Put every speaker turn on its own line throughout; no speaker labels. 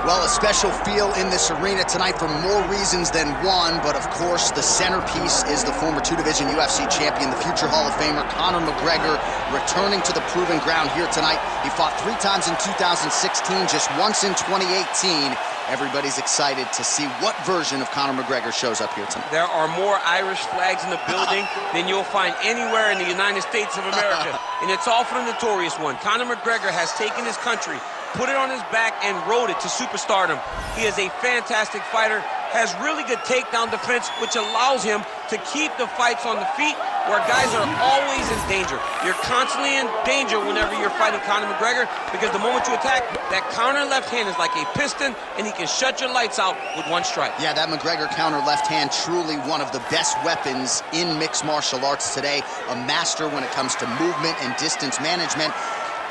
Well, a special feel in this arena tonight for more reasons than one, but of course the centerpiece is the former two-division UFC champion, the future Hall of Famer, Conor McGregor, returning to the proven ground here tonight. He fought 3 times in 2016, just once in 2018. Everybody's excited to see what version of Conor McGregor shows up here tonight.
There are more Irish flags in the building than you'll find anywhere in the United States of America, and it's all for the notorious one. Conor McGregor has taken his country, put it on his back, and rode it to superstardom. He is a fantastic fighter, has really good takedown defense, which allows him to keep the fights on the feet where guys are always in danger. You're constantly in danger whenever you're fighting Conor McGregor, because the moment you attack, that counter left hand is like a piston, and he can shut your lights out with one strike. Yeah, that McGregor counter left hand, truly one of the best weapons in mixed martial arts today. A master when it comes to movement and distance management.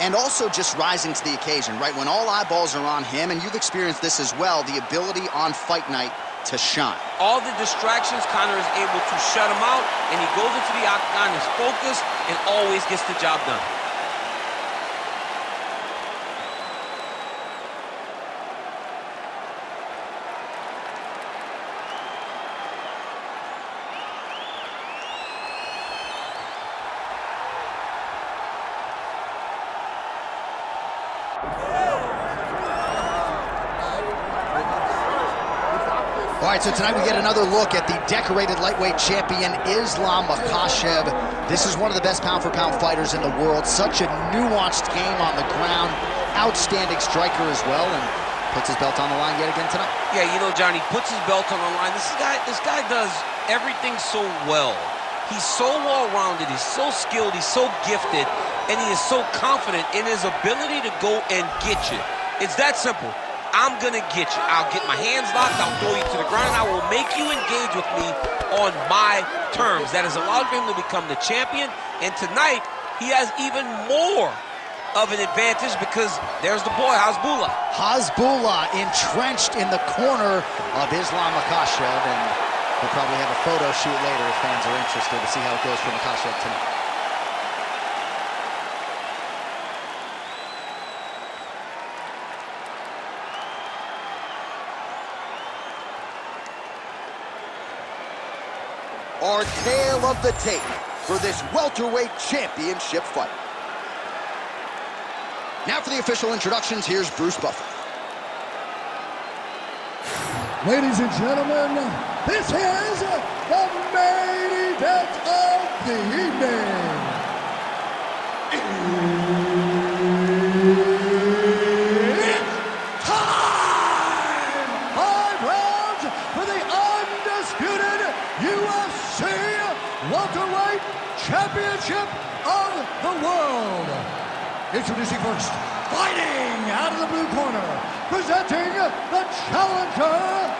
And also just rising to the occasion, right? When all eyeballs are on him, and you've experienced this as well, the ability on fight night to shine. All the distractions, Conor is able to shut him out, and he goes into the octagon, is focused, and always gets the job done. All right, so tonight we get another look at the decorated lightweight champion, Islam Makhachev. This is one of the best pound-for-pound fighters in the world. Such a nuanced game on the ground. Outstanding striker as well, and puts his belt on the line yet again tonight. Yeah, you know, Johnny, puts his belt on the line. This guy does everything so well. He's so well-rounded, he's so skilled, he's so gifted, and he is so confident in his ability to go and get you. It's that simple. I'm gonna get you. I'll get my hands locked, I'll throw you to the ground, I will make you engage with me on my terms. That has allowed him to become the champion, and tonight, he has even more of an advantage because there's the boy, Hasbullah. Hasbullah entrenched in the corner of Islam Makhachev, and we'll probably have a photo shoot later if fans are interested to see how it goes for Makhachev tonight. Our tale of the tape for this welterweight championship fight. Now for the official introductions, here's Bruce Buffer.
Ladies and gentlemen, this is the main event of the evening. It's time! 5 rounds for the undisputed UFC welterweight championship of the world. Introducing first, fighting out of the blue corner, presenting the challenger,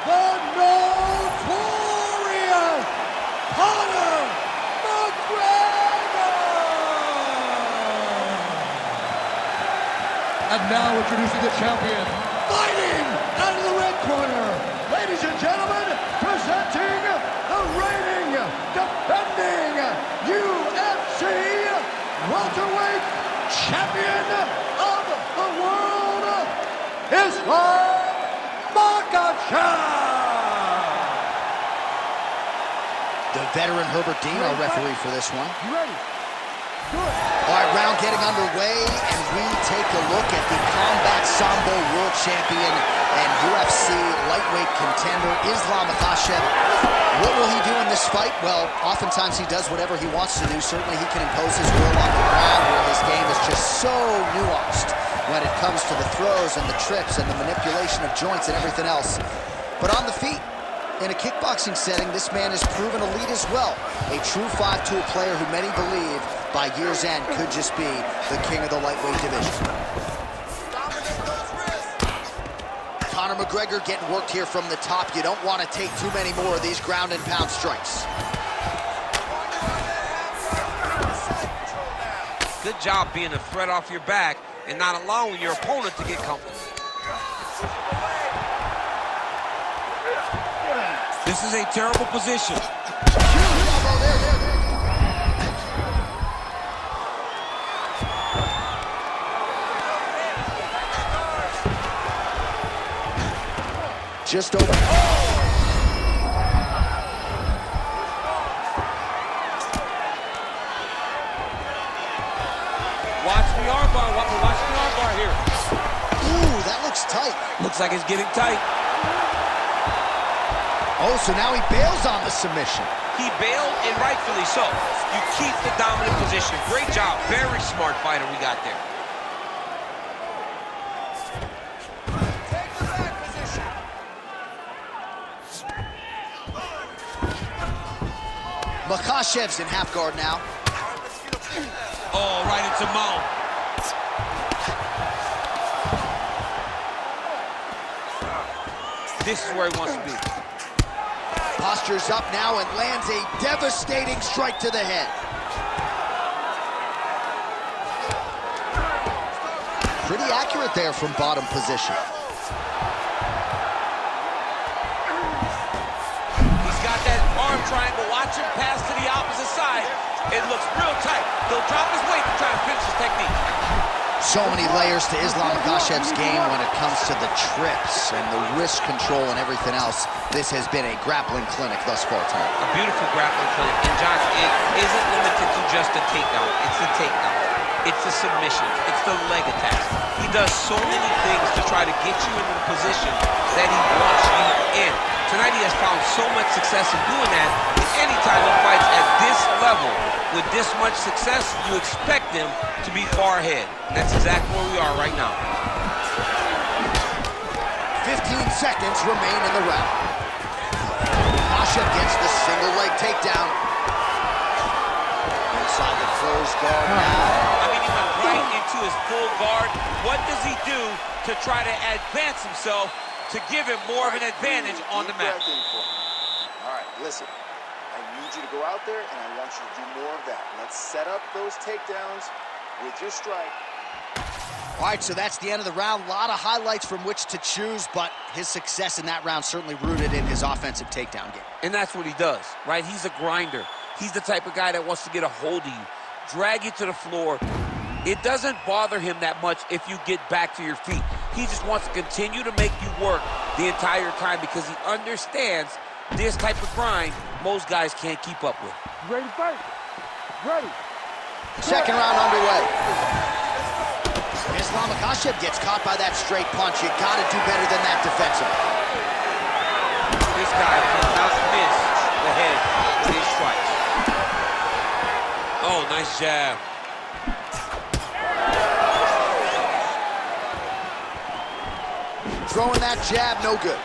the notorious Conor McGregor. And now introducing the champion, fighting out of the red corner, ladies and gentlemen, presenting the reigning, defending UFC welterweight champion of the world, Islam Makhachev.
The veteran Herbert Dean, our referee for this one.
You ready? Good.
All right, round getting underway, and we take a look at the Combat Sambo world champion and UFC lightweight contender, Islam Makhachev. What will he do in this fight? Well, oftentimes he does whatever he wants to do. Certainly he can impose his will on the ground, where his game is just so nuanced when it comes to the throws and the trips and the manipulation of joints and everything else. But on the feet, in a kickboxing setting, this man has proven elite as well. A true 5-tool player who many believe by year's end could just be the king of the lightweight division. Conor McGregor getting worked here from the top. You don't want to take too many more of these ground and pound strikes.
Good job being a threat off your back and not allowing your opponent to get comfortable. This is a terrible position. Just over.
Watch the armbar. Watch the armbar here.
Ooh, that looks tight.
Looks like it's getting tight.
Oh, so now he bails on the submission.
He bailed, and rightfully so. You keep the dominant position. Great job. Very smart fighter we got there.
Take the back position.
Makhachev's in half guard now.
Oh, right into mount. This is where he wants to be.
Postures up now and lands a devastating strike to the head. Pretty accurate there from bottom position.
He's got that arm triangle. Watch him pass to the opposite side. It looks real tight. He'll drop his weight to try to finish his technique.
So many layers to Islam Makhachev's game when it comes to the trips and the wrist control and everything else. This has been a grappling clinic thus far tonight.
A beautiful grappling clinic. And Josh, it isn't limited to just a takedown. It's the takedown. It's the submission. It's the leg attacks. He does so many things to try to get you into the position that he wants you in. Tonight he has found so much success in doing that. And anytime he fights at this level with this much success, you expect him to be far ahead. And that's exactly where we are right now.
15 seconds remain in the round. Makhachev gets the single leg takedown. Inside the closed guard now.
I mean, he went right into his full guard. What does he do to try to advance himself to give him more of an advantage on the mat?
All right, listen. I need you to go out there, and I want you to do more of that. Let's set up those takedowns with your strike.
All right, so that's the end of the round. A lot of highlights from which to choose, but his success in that round certainly rooted in his offensive takedown game.
And that's what he does, right? He's a grinder. He's the type of guy that wants to get a hold of you, drag you to the floor. It doesn't bother him that much if you get back to your feet. He just wants to continue to make you work the entire time because he understands this type of grind most guys can't keep up with.
Ready to fight? Ready.
Second round underway. Islam Makhachev gets caught by that straight punch. You got to do better than that defensively.
This guy cannot miss the head with these strikes. Oh, nice jab.
Throwing that jab, no good.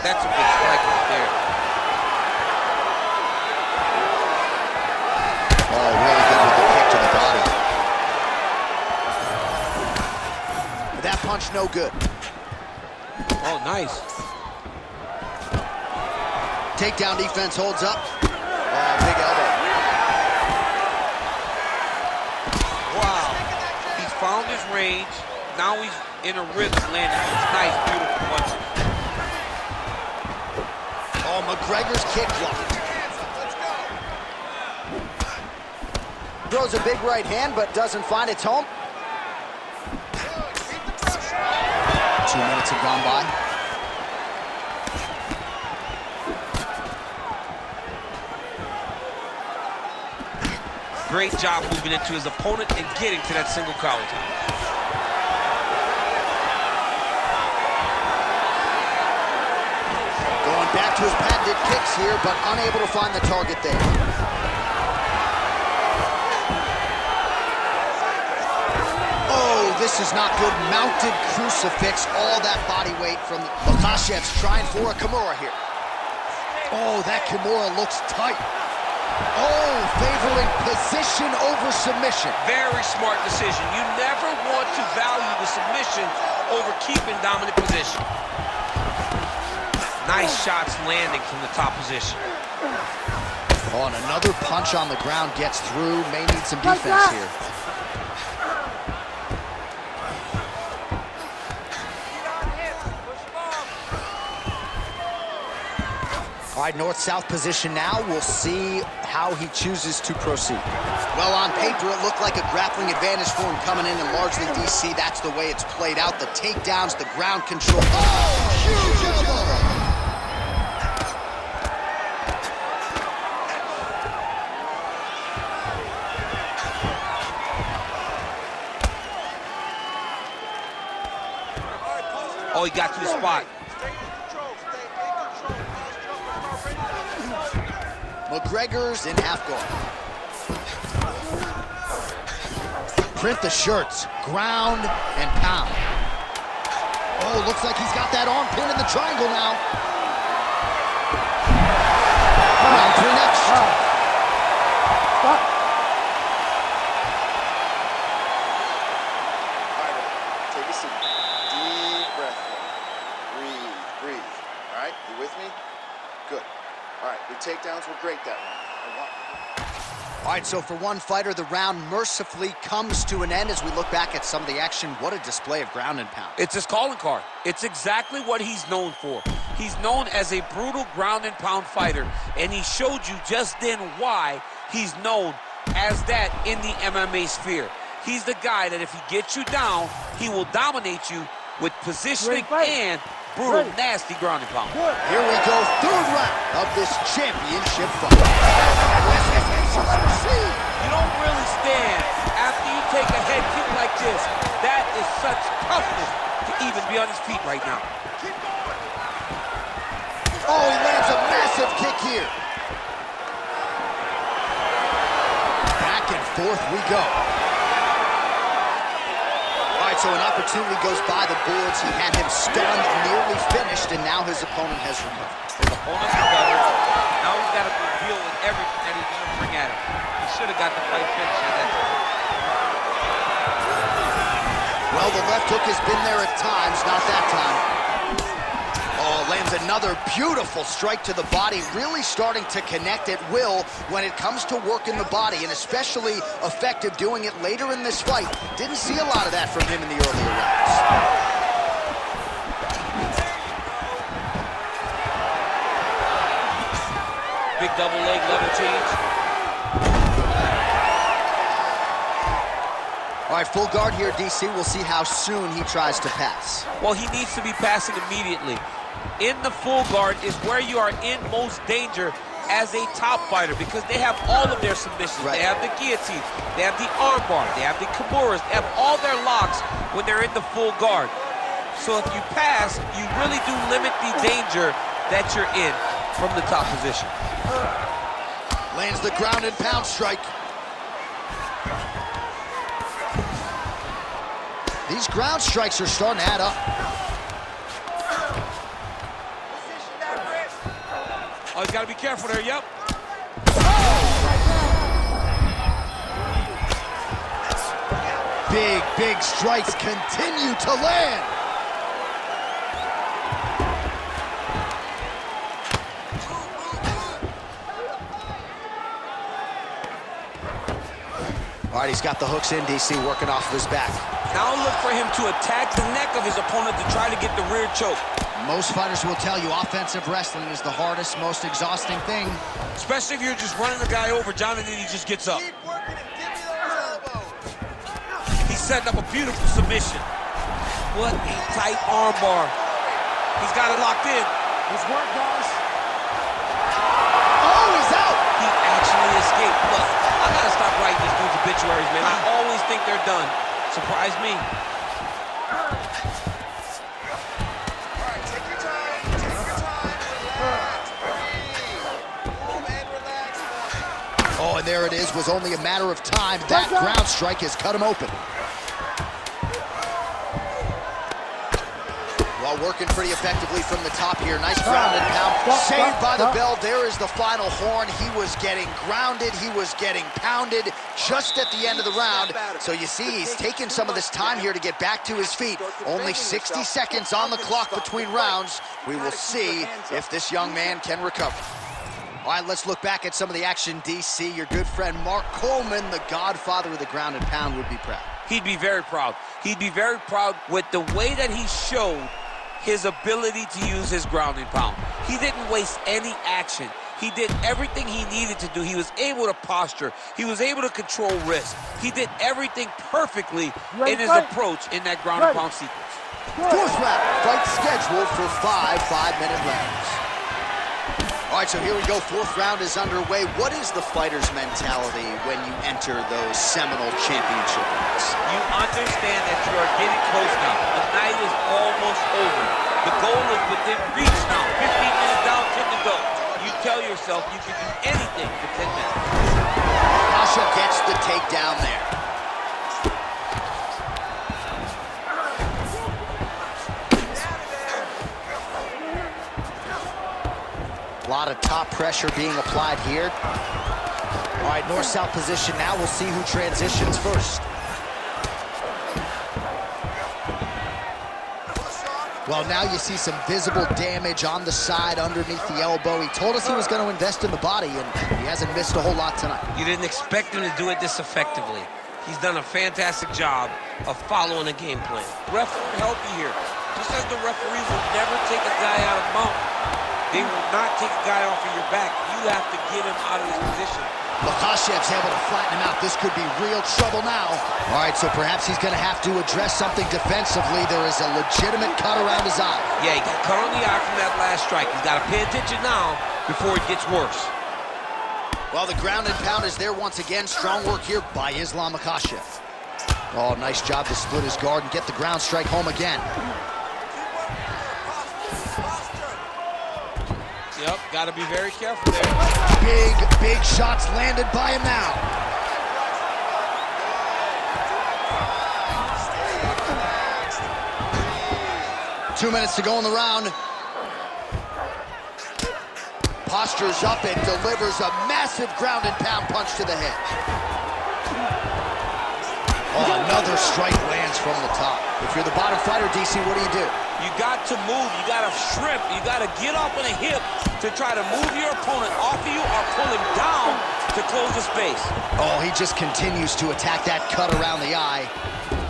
That's a good strike right there.
Oh, really good with the kick to the body. That punch, no good.
Oh, nice.
Takedown defense holds up. Oh, big elbow.
Wow. He's found his range. Now he's in a rhythm landing. It's nice, beautiful punches.
Oh, McGregor's kick blocked. Throws a big right hand, but doesn't find its home. 2 minutes have gone by.
Great job moving into his opponent and getting to that single collar tie.
Going back to his patented kicks here, but unable to find the target there. Oh, this is not good. Mounted crucifix, all that body weight from Makhachev's trying for a Kimura here. Oh, that Kimura looks tight. Oh, favoring position over submission.
Very smart decision. You never want to value the submission over keeping dominant position. Nice shots landing from the top position.
Oh, and another punch on the ground gets through. May need some defense here. All right, north-south position now. We'll see how he chooses to proceed. Well, on paper, it looked like a grappling advantage for him coming in, and largely, DC, that's the way it's played out. The takedowns, the ground control. Oh, huge elbow!
Oh, he got to the spot.
McGregor's in half guard. Print the shirts, ground and pound. Oh, looks like he's got that arm pin in the triangle now. Round 3 next.
Stop.
All right, take a seat. Deep breath in. Breathe, breathe. All right, you with me? Good. All right, your takedowns were great that round.
All right, so for one fighter, the round mercifully comes to an end as we look back at some of the action. What a display of ground and pound.
It's his calling card. It's exactly what he's known for. He's known as a brutal ground and pound fighter, and he showed you just then why he's known as that in the MMA sphere. He's the guy that if he gets you down, he will dominate you with positioning and brutal, nasty ground and pound.
Here we go, 3rd round of this championship fight.
You don't really stand after you take a head kick like this. That is such toughness to even be on his feet right now.
Oh, he lands a massive kick here. Back and forth we go. All right, so an opportunity goes by the boards. He had him stunned, nearly finished, and now his opponent has recovered.
His opponent's recovered. Now he's got to deal with everything that he's going to bring at him. He should have got the fight finished at that time.
Well, the left hook has been there at times, not that time. Oh, lands another beautiful strike to the body, really starting to connect at will when it comes to working the body, and especially effective doing it later in this fight. Didn't see a lot of that from him in the earlier rounds.
Big double leg level change.
All right, full guard here, DC. We'll see how soon he tries to pass.
Well, he needs to be passing immediately. In the full guard is where you are in most danger as a top fighter because they have all of their submissions.
Right.
They have the guillotine, they have the armbar, they have the kimuras, they have all their locks when they're in the full guard. So if you pass, you really do limit the danger that you're in from the top position.
Lands the ground and pound strike. These ground strikes are starting to add up.
Oh, he's got to be careful there, yep.
Big strikes continue to land. All right, he's got the hooks in, DC, working off of his back.
Now look for him to attack the neck of his opponent to try to get the rear choke.
Most fighters will tell you offensive wrestling is the hardest, most exhausting thing.
Especially if you're just running the guy over, John, and then he just gets up.
Keep working and give me those elbows.
He's setting up a beautiful submission. What a tight arm bar. He's got it locked in.
Good work, guys.
Oh, he's out!
He actually escaped. Look, I gotta stop writing these dudes' obituaries, man. I always think they're done. Surprise me.
Oh, and there it is. Was only a matter of time. That ground strike has cut him open. Well, working pretty effectively from the top here. Nice ground and pound. Saved by the bell. There is the final horn. He was getting grounded. He was getting pounded just at the end of the round. So you see, he's taking some of this time here to get back to his feet. Only 60 seconds on the clock between rounds. We will see if this young man can recover. All right, let's look back at some of the action, DC. Your good friend Mark Coleman, the godfather of the ground and pound, would be proud.
He'd be very proud. He'd be very proud with the way that he showed his ability to use his grounding pound. He didn't waste any action. He did everything he needed to do. He was able to posture. He was able to control risk. He did everything perfectly in his approach in that ground and pound sequence.
Fourth round, fight scheduled for 5 5-minute rounds. All right, so here we go. Fourth round is underway. What is the fighter's mentality when you enter those seminal championship rounds?
You understand that you are getting close now. The night is almost over. The goal is within reach now. 15 minutes down, 10 to go. You tell yourself you can do anything for 10 minutes.
Makhachev gets the takedown there. A lot of top pressure being applied here. All right, north-south position now. We'll see who transitions first. Well, now you see some visible damage on the side underneath the elbow. He told us he was going to invest in the body, and he hasn't missed a whole lot tonight.
You didn't expect him to do it this effectively. He's done a fantastic job of following a game plan. Ref will help you here. Just as the referees will never take a guy out of mount, they will not take a guy off of your back. You have to get him out of this position.
Makhachev's able to flatten him out. This could be real trouble now. All right, so perhaps he's going to have to address something defensively. There is a legitimate cut around his eye.
Yeah, he got cut on the eye from that last strike. He's got to pay attention now before it gets worse.
Well, the ground and pound is there once again. Strong work here by Islam Makhachev. Oh, nice job to split his guard and get the ground strike home again.
Yep, got to be very careful there.
Big shots landed by him now. Two minutes to go in the round. Postures up and delivers a massive ground and pound punch to the head. Oh, another strike lands from the top. If you're the bottom fighter, DC, what do?
You got to move. You got to shrimp. You got to get off on a hip to try to move your opponent off of you or pull him down to close the space.
Oh, he just continues to attack that cut around the eye.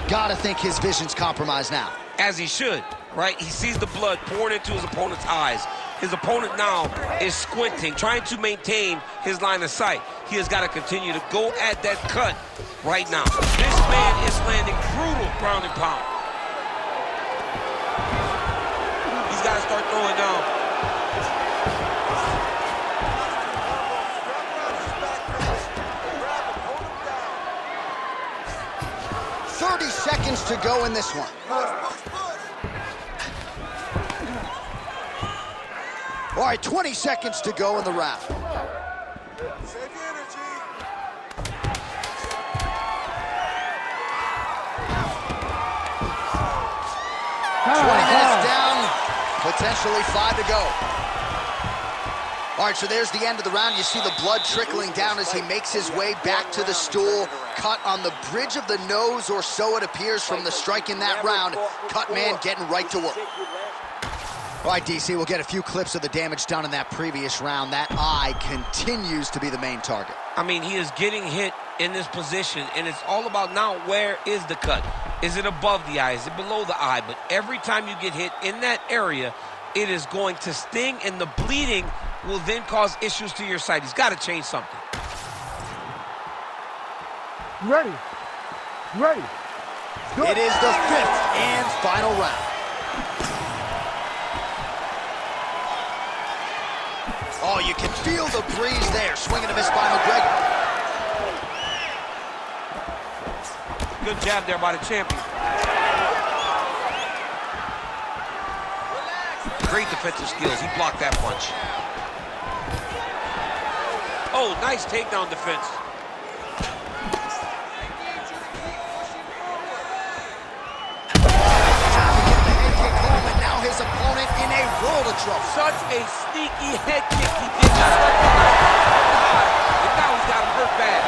Gotta think his vision's compromised now.
As he should, right? He sees the blood pouring into his opponent's eyes. His opponent now is squinting, trying to maintain his line of sight. He has got to continue to go at that cut right now. This man is landing brutal ground and pound. He's got to start throwing down.
Seconds to go in this one. All right, 20 seconds to go in the round. 20 minutes down, potentially 5 to go. All right, so there's the end of the round. You see the blood trickling down as he makes his way back to the stool. Cut on the bridge of the nose, or so it appears from the strike in that round. Cut man getting right to work. All right, DC, we'll get a few clips of the damage done in that previous round. That eye continues to be the main target.
I mean, he is getting hit in this position, and it's all about now, where is the cut? Is it above the eye? Is it below the eye? But every time you get hit in that area, it is going to sting, and the bleeding will then cause issues to your sight. He's got to change something.
Ready. Good.
It is the 5th and final round. Oh, you can feel the breeze there. Swing and a miss by McGregor.
Good jab there by the champion. Great defensive skills. He blocked that punch. Oh, nice takedown defense.
His opponent in a world of trouble.
Such a sneaky head kick. He did not recognize it. And now he's got him hurt bad.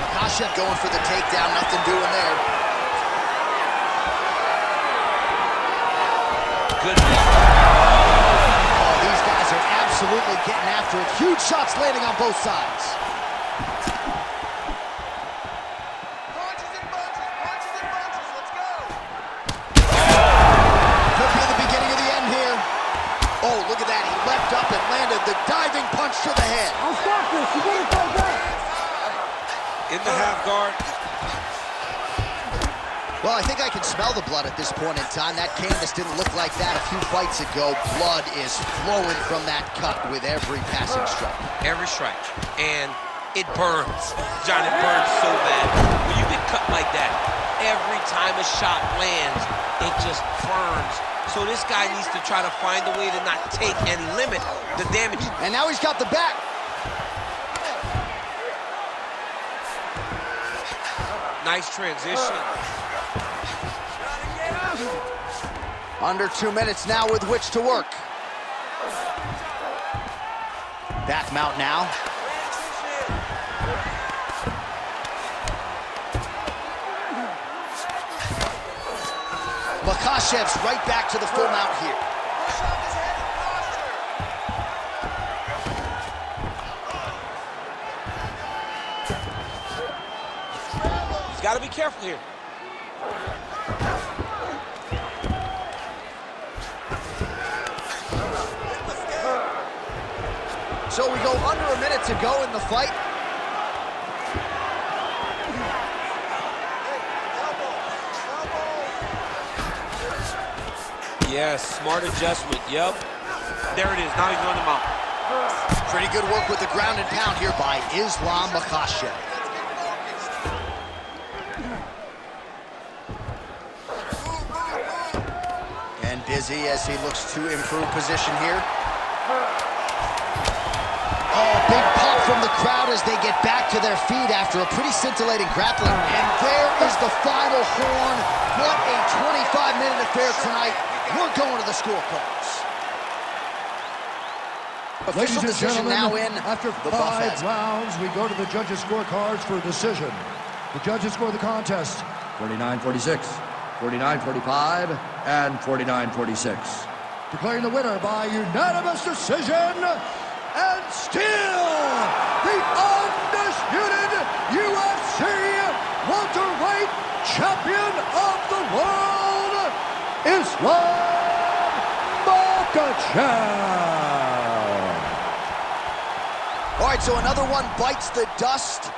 Makhachev going for the takedown, nothing doing there.
Good.
Oh, these guys are absolutely getting after it. Huge shots landing on both sides. the diving punch to the head.
I'll stop this. You better fight back.
In the half guard.
Well, I think I can smell the blood at this point in time. That canvas didn't look like that a few fights ago. Blood is flowing from that cut with every passing strike.
Every strike. And it burns. John, it burns so bad. When you get cut like that, every time a shot lands, it just burns. So this guy needs to try to find a way to not take and limit the damage.
And now he's got the back.
Nice transition.
Under 2 minutes now with which to work. Back mount now. Makhachev's right back to the full mount here.
He's got to be careful here.
So we go under a minute to go in the fight.
Yes, smart adjustment. Yep. There it is. Now he's running him out.
Pretty good work with the ground and pound here by Islam Makhachev. And busy as he looks to improve position here. Oh, big pop from the crowd as they get back to their feet after a pretty scintillating grappling. And there is the final horn. What a 25-minute affair tonight. We're going to the scorecards. Official
Ladies and
decision
gentlemen,
now in
after
the
5
buffet.
rounds, we go to the judges' scorecards for a decision. The judges score the contest 49-46, 49-45, and 49-46. Declaring the winner by unanimous decision, and still the undisputed UFC welterweight champion of the world, Islam Makhachev.
All right, so another one bites the dust.